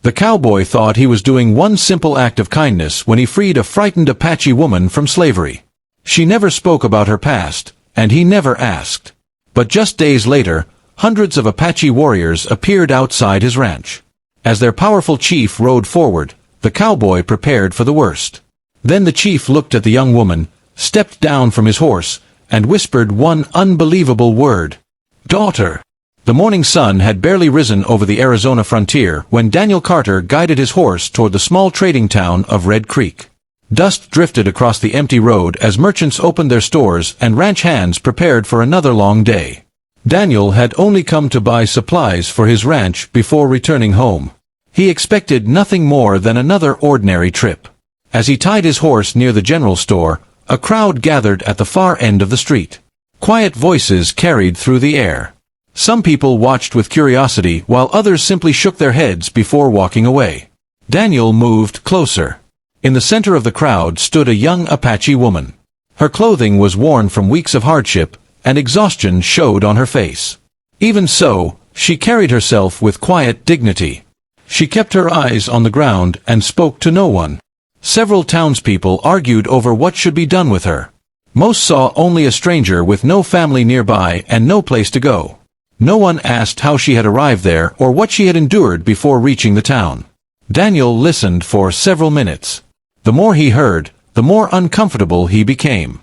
The cowboy thought he was doing one simple act of kindness when he freed a frightened Apache woman from slavery. She never spoke about her past, and he never asked. But just days later, hundreds of Apache warriors appeared outside his ranch. As their powerful chief rode forward, the cowboy prepared for the worst. Then the chief looked at the young woman, stepped down from his horse, and whispered one unbelievable word. "Daughter." The morning sun had barely risen over the Arizona frontier when Daniel Carter guided his horse toward the small trading town of Red Creek. Dust drifted across the empty road as merchants opened their stores and ranch hands prepared for another long day. Daniel had only come to buy supplies for his ranch before returning home. He expected nothing more than another ordinary trip. As he tied his horse near the general store, a crowd gathered at the far end of the street. Quiet voices carried through the air. Some people watched with curiosity while others simply shook their heads before walking away. Daniel moved closer. In the center of the crowd stood a young Apache woman. Her clothing was worn from weeks of hardship, and exhaustion showed on her face. Even so, she carried herself with quiet dignity. She kept her eyes on the ground and spoke to no one. Several townspeople argued over what should be done with her. Most saw only a stranger with no family nearby and no place to go. No one asked how she had arrived there or what she had endured before reaching the town. Daniel listened for several minutes. The more he heard, the more uncomfortable he became.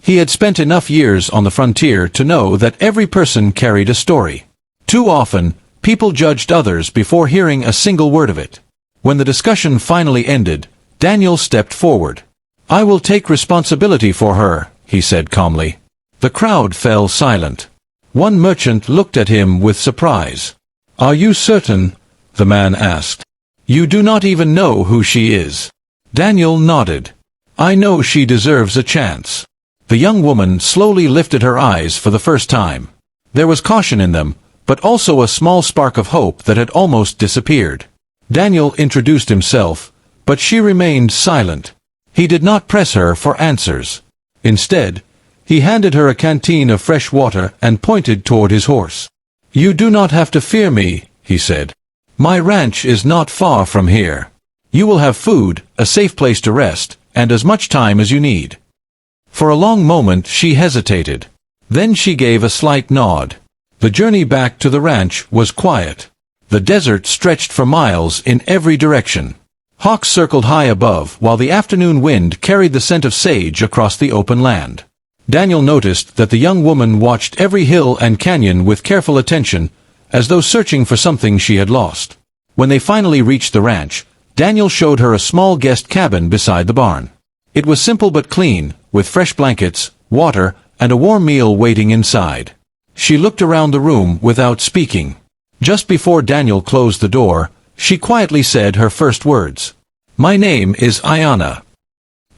He had spent enough years on the frontier to know that every person carried a story. Too often, people judged others before hearing a single word of it. When the discussion finally ended, Daniel stepped forward. "I will take responsibility for her," he said calmly. The crowd fell silent. One merchant looked at him with surprise. "Are you certain?" the man asked. "You do not even know who she is." Daniel nodded. "I know she deserves a chance." The young woman slowly lifted her eyes for the first time. There was caution in them, but also a small spark of hope that had almost disappeared. Daniel introduced himself, but she remained silent. He did not press her for answers. Instead, he handed her a canteen of fresh water and pointed toward his horse. "You do not have to fear me," he said. "My ranch is not far from here. You will have food, a safe place to rest, and as much time as you need." For a long moment she hesitated. Then she gave a slight nod. The journey back to the ranch was quiet. The desert stretched for miles in every direction. Hawks circled high above while the afternoon wind carried the scent of sage across the open land. Daniel noticed that the young woman watched every hill and canyon with careful attention, as though searching for something she had lost. When they finally reached the ranch, Daniel showed her a small guest cabin beside the barn. It was simple but clean, with fresh blankets, water, and a warm meal waiting inside. She looked around the room without speaking. Just before Daniel closed the door, she quietly said her first words. "My name is Ayanna."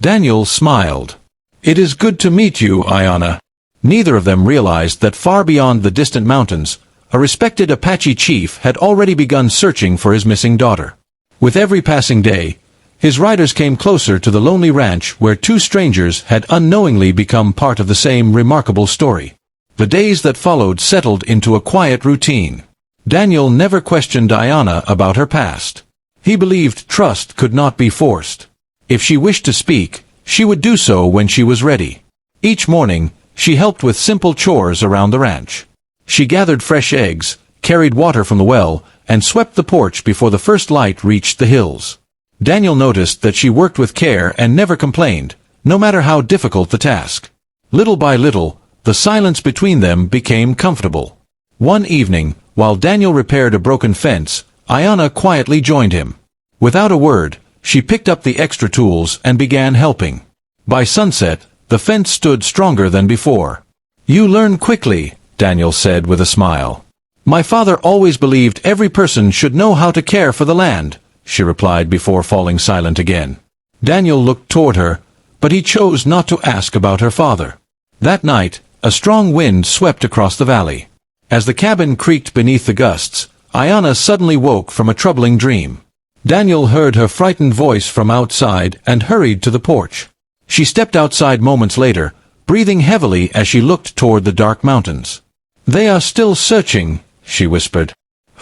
Daniel smiled. "It is good to meet you, Ayanna." Neither of them realized that far beyond the distant mountains, a respected Apache chief had already begun searching for his missing daughter. With every passing day, his riders came closer to the lonely ranch where two strangers had unknowingly become part of the same remarkable story. The days that followed settled into a quiet routine. Daniel never questioned Ayanna about her past. He believed trust could not be forced. If she wished to speak, she would do so when she was ready. Each morning, she helped with simple chores around the ranch. She gathered fresh eggs, carried water from the well, and swept the porch before the first light reached the hills. Daniel noticed that she worked with care and never complained, no matter how difficult the task. Little by little, the silence between them became comfortable. One evening, while Daniel repaired a broken fence, Ayanna quietly joined him. Without a word, she picked up the extra tools and began helping. By sunset, the fence stood stronger than before. "You learn quickly," Daniel said with a smile. "My father always believed every person should know how to care for the land," she replied before falling silent again. Daniel looked toward her, but he chose not to ask about her father. That night, a strong wind swept across the valley. As the cabin creaked beneath the gusts, Ayanna suddenly woke from a troubling dream. Daniel heard her frightened voice from outside and hurried to the porch. She stepped outside moments later, breathing heavily as she looked toward the dark mountains. "They are still searching," she whispered.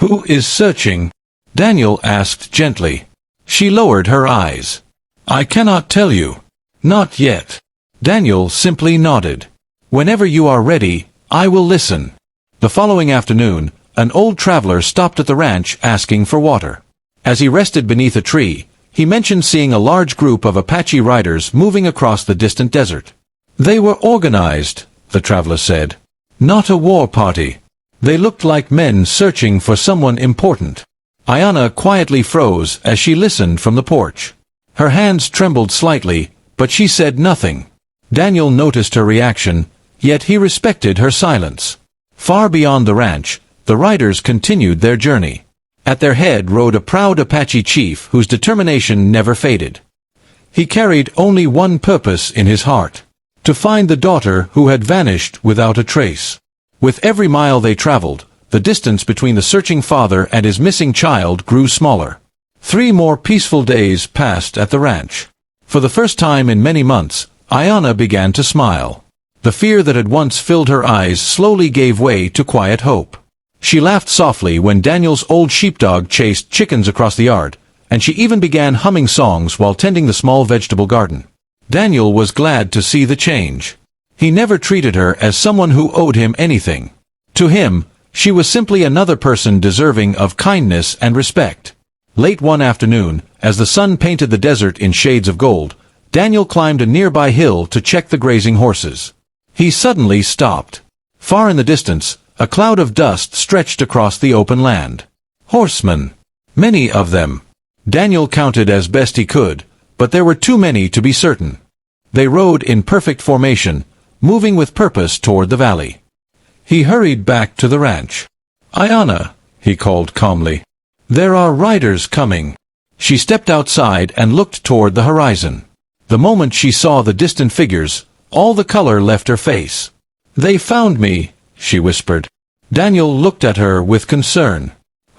"Who is searching?" Daniel asked gently. She lowered her eyes. I cannot tell you. Not yet. Daniel simply nodded. Whenever you are ready, I will listen. The following afternoon, an old traveler stopped at the ranch asking for water. As he rested beneath a tree, he mentioned seeing a large group of Apache riders moving across the distant desert. They were organized, the traveler said. Not a war party. They looked like men searching for someone important. Ayanna quietly froze as she listened from the porch. Her hands trembled slightly, but she said nothing. Daniel noticed her reaction, yet he respected her silence. Far beyond the ranch, the riders continued their journey. At their head rode a proud Apache chief whose determination never faded. He carried only one purpose in his heart: to find the daughter who had vanished without a trace. With every mile they traveled, the distance between the searching father and his missing child grew smaller. 3 more peaceful days passed at the ranch. For the first time in many months, Ayanna began to smile. The fear that had once filled her eyes slowly gave way to quiet hope. She laughed softly when Daniel's old sheepdog chased chickens across the yard, and she even began humming songs while tending the small vegetable garden. Daniel was glad to see the change. He never treated her as someone who owed him anything. To him, she was simply another person deserving of kindness and respect. Late one afternoon, as the sun painted the desert in shades of gold, Daniel climbed a nearby hill to check the grazing horses. He suddenly stopped. Far in the distance, a cloud of dust stretched across the open land. Horsemen. Many of them. Daniel counted as best he could, but there were too many to be certain. They rode in perfect formation, moving with purpose toward the valley. He hurried back to the ranch. Ayanna, he called calmly. There are riders coming. She stepped outside and looked toward the horizon. The moment she saw the distant figures, all the color left her face. They found me, she whispered. Daniel looked at her with concern.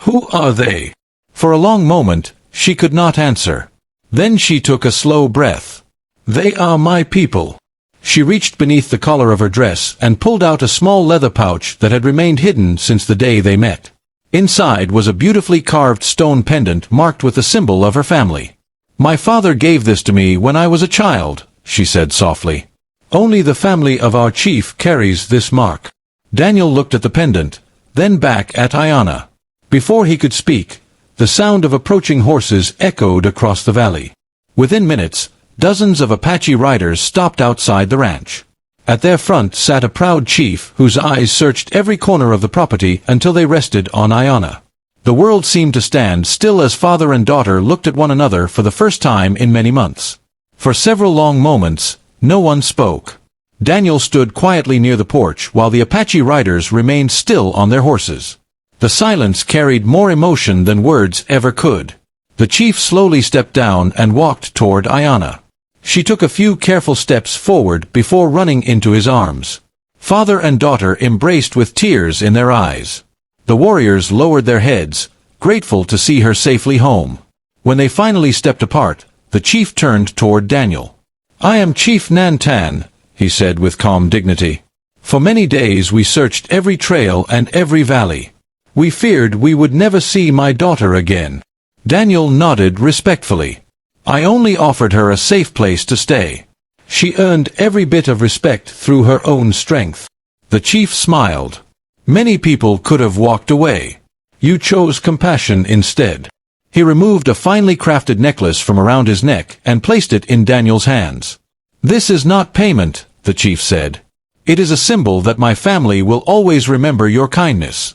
Who are they? For a long moment, she could not answer. Then she took a slow breath. They are my people. She reached beneath the collar of her dress and pulled out a small leather pouch that had remained hidden since the day they met. Inside was a beautifully carved stone pendant marked with the symbol of her family. My father gave this to me when I was a child, she said softly. Only the family of our chief carries this mark. Daniel looked at the pendant, then back at Ayanna. Before he could speak, the sound of approaching horses echoed across the valley. Within minutes, dozens of Apache riders stopped outside the ranch. At their front sat a proud chief whose eyes searched every corner of the property until they rested on Ayanna. The world seemed to stand still as father and daughter looked at one another for the first time in many months. For several long moments, no one spoke. Daniel stood quietly near the porch while the Apache riders remained still on their horses. The silence carried more emotion than words ever could. The chief slowly stepped down and walked toward Ayanna. She took a few careful steps forward before running into his arms. Father and daughter embraced with tears in their eyes. The warriors lowered their heads, grateful to see her safely home. When they finally stepped apart, the chief turned toward Daniel. I am Chief Nantan, he said with calm dignity. For many days we searched every trail and every valley. We feared we would never see my daughter again. Daniel nodded respectfully. I only offered her a safe place to stay. She earned every bit of respect through her own strength. The chief smiled. Many people could have walked away. You chose compassion instead. He removed a finely crafted necklace from around his neck and placed it in Daniel's hands. This is not payment, the chief said. It is a symbol that my family will always remember your kindness.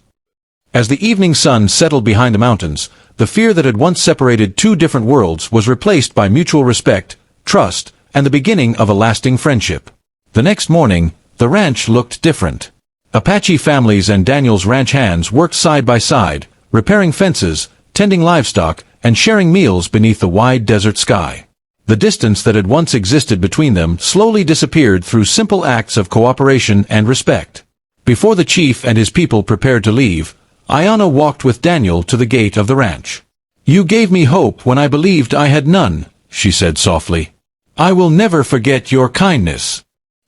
As the evening sun settled behind the mountains, the fear that had once separated two different worlds was replaced by mutual respect, trust, and the beginning of a lasting friendship. The next morning, the ranch looked different. Apache families and Daniel's ranch hands worked side by side, repairing fences, tending livestock, and sharing meals beneath the wide desert sky. The distance that had once existed between them slowly disappeared through simple acts of cooperation and respect. Before the chief and his people prepared to leave, Ayanna walked with Daniel to the gate of the ranch. You gave me hope when I believed I had none, she said softly. I will never forget your kindness.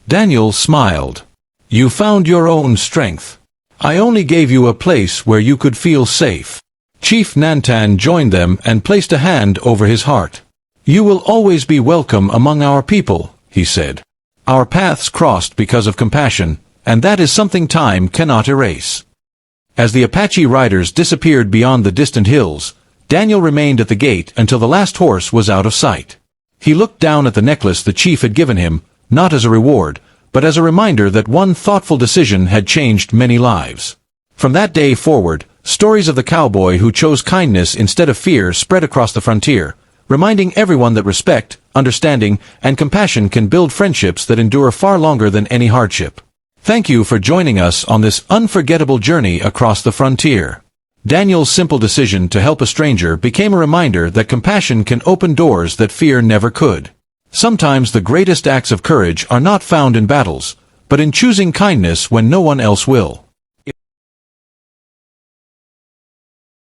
Daniel smiled. You found your own strength. I only gave you a place where you could feel safe. Chief Nantan joined them and placed a hand over his heart. "You will always be welcome among our people," he said. "Our paths crossed because of compassion, and that is something time cannot erase." As the Apache riders disappeared beyond the distant hills, Daniel remained at the gate until the last horse was out of sight. He looked down at the necklace the chief had given him, not as a reward, but as a reminder that one thoughtful decision had changed many lives. From that day forward, stories of the cowboy who chose kindness instead of fear spread across the frontier, reminding everyone that respect, understanding, and compassion can build friendships that endure far longer than any hardship. Thank you for joining us on this unforgettable journey across the frontier. Daniel's simple decision to help a stranger became a reminder that compassion can open doors that fear never could. Sometimes the greatest acts of courage are not found in battles, but in choosing kindness when no one else will.